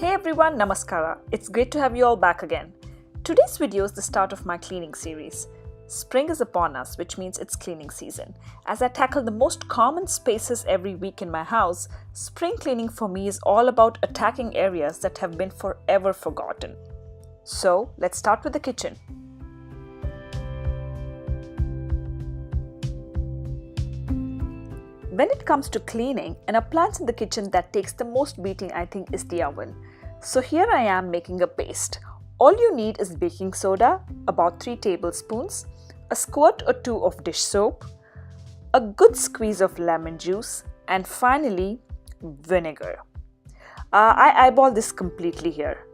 Hey everyone, Namaskara. It's great to have you all back again. Today's video is the start of my cleaning series. Spring is upon us, which means it's cleaning season. As I tackle the most common spaces every week in my house, spring cleaning for me is all about attacking areas that have been forever forgotten. So, let's start with the kitchen. When it comes to cleaning, an appliance in the kitchen that takes the most beating, I think, is the oven. So here I am making a paste. All you need is baking soda, about 3 tablespoons, a squirt or 2 of dish soap, a good squeeze of lemon juice, and finally, vinegar. I eyeballed this completely here.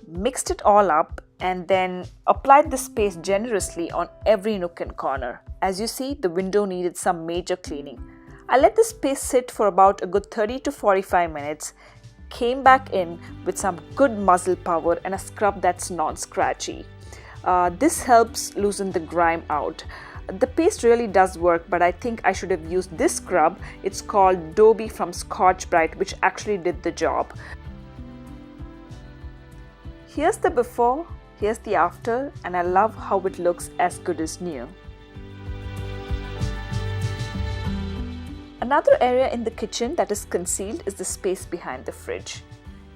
Mixed it all up and then applied this paste generously on every nook and corner. As you see, the window needed some major cleaning. I let this paste sit for about a good 30 to 45 minutes, came back in with some good muzzle power and a scrub that's non-scratchy. This helps loosen the grime out. The paste really does work, but I think I should have used this scrub. It's called Dobie from Scotch-Brite, which actually did the job. Here's the before, here's the after, and I love how it looks as good as new. Another area in the kitchen that is concealed is the space behind the fridge.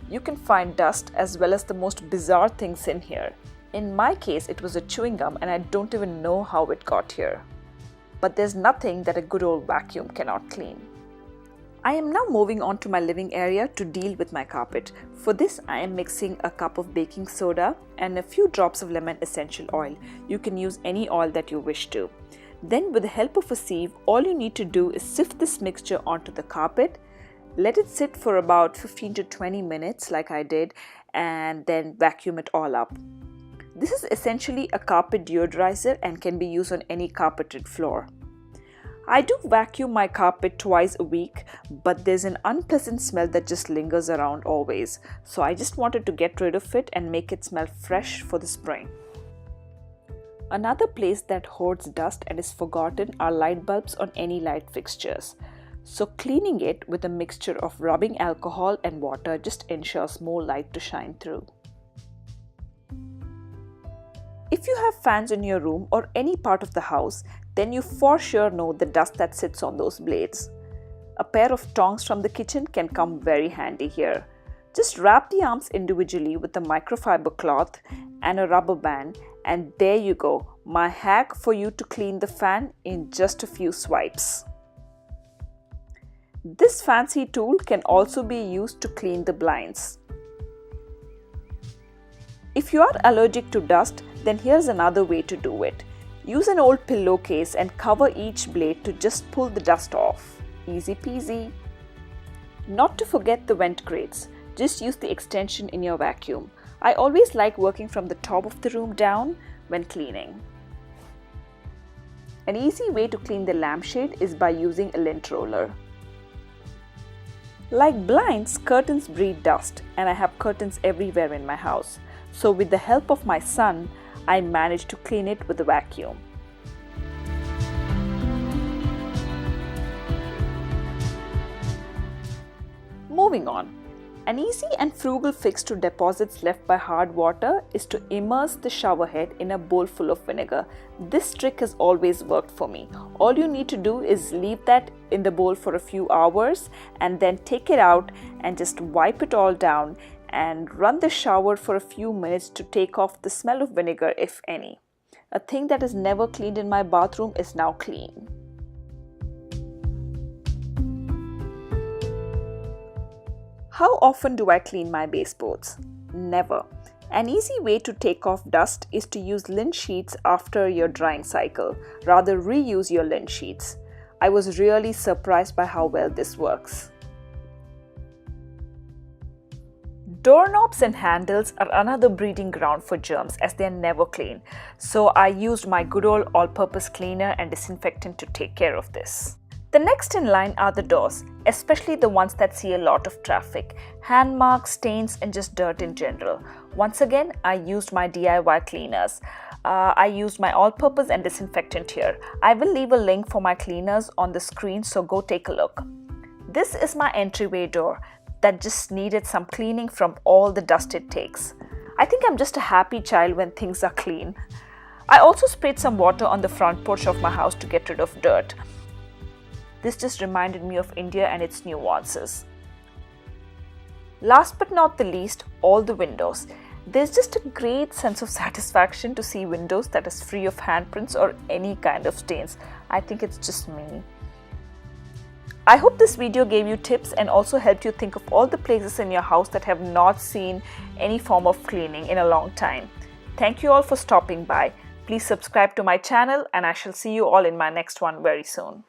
You can find dust as well as the most bizarre things in here. In my case, it was a chewing gum and I don't even know how it got here. But there's nothing that a good old vacuum cannot clean. I am now moving on to my living area to deal with my carpet. For this, I am mixing a cup of baking soda and a few drops of lemon essential oil. You can use any oil that you wish to. Then with the help of a sieve, all you need to do is sift this mixture onto the carpet, let it sit for about 15 to 20 minutes like I did, and then vacuum it all up. This is essentially a carpet deodorizer and can be used on any carpeted floor. I do vacuum my carpet twice a week, but there's an unpleasant smell that just lingers around always, so I just wanted to get rid of it and make it smell fresh for the spring. Another place that hoards dust and is forgotten are light bulbs on any light fixtures. So cleaning it with a mixture of rubbing alcohol and water just ensures more light to shine through. If you have fans in your room or any part of the house, then you for sure know the dust that sits on those blades. A pair of tongs from the kitchen can come very handy here. Just wrap the arms individually with a microfiber cloth and a rubber band, and there you go, my hack for you to clean the fan in just a few swipes. This fancy tool can also be used to clean the blinds. If you are allergic to dust, then here's another way to do it. Use an old pillowcase and cover each blade to just pull the dust off. Easy peasy. Not to forget the vent grates. Just use the extension in your vacuum. I always like working from the top of the room down when cleaning. An easy way to clean the lampshade is by using a lint roller. Like blinds, curtains breed dust, and I have curtains everywhere in my house. So with the help of my son, I managed to clean it with a vacuum. Moving on. An easy and frugal fix to deposits left by hard water is to immerse the shower head in a bowl full of vinegar. This trick has always worked for me. All you need to do is leave that in the bowl for a few hours and then take it out and just wipe it all down and run the shower for a few minutes to take off the smell of vinegar, if any. A thing that is never cleaned in my bathroom is now clean. How often do I clean my baseboards? Never. An easy way to take off dust is to use lint sheets after your drying cycle. Rather, reuse your lint sheets. I was really surprised by how well this works. Doorknobs and handles are another breeding ground for germs as they are never clean. So I used my good old all-purpose cleaner and disinfectant to take care of this. The next in line are the doors, especially the ones that see a lot of traffic, hand marks, stains, and just dirt in general. Once again, I used my DIY cleaners. I used my all-purpose and disinfectant here. I will leave a link for my cleaners on the screen, so go take a look. This is my entryway door. that just needed some cleaning from all the dust it takes. I think I'm just a happy child when things are clean. I also sprayed some water on the front porch of my house to get rid of dirt. This just reminded me of India and its nuances. Last but not the least, all the windows. There's just a great sense of satisfaction to see windows that is free of handprints or any kind of stains. I think it's just me. I hope this video gave you tips and also helped you think of all the places in your house that have not seen any form of cleaning in a long time. Thank you all for stopping by. Please subscribe to my channel and I shall see you all in my next one very soon.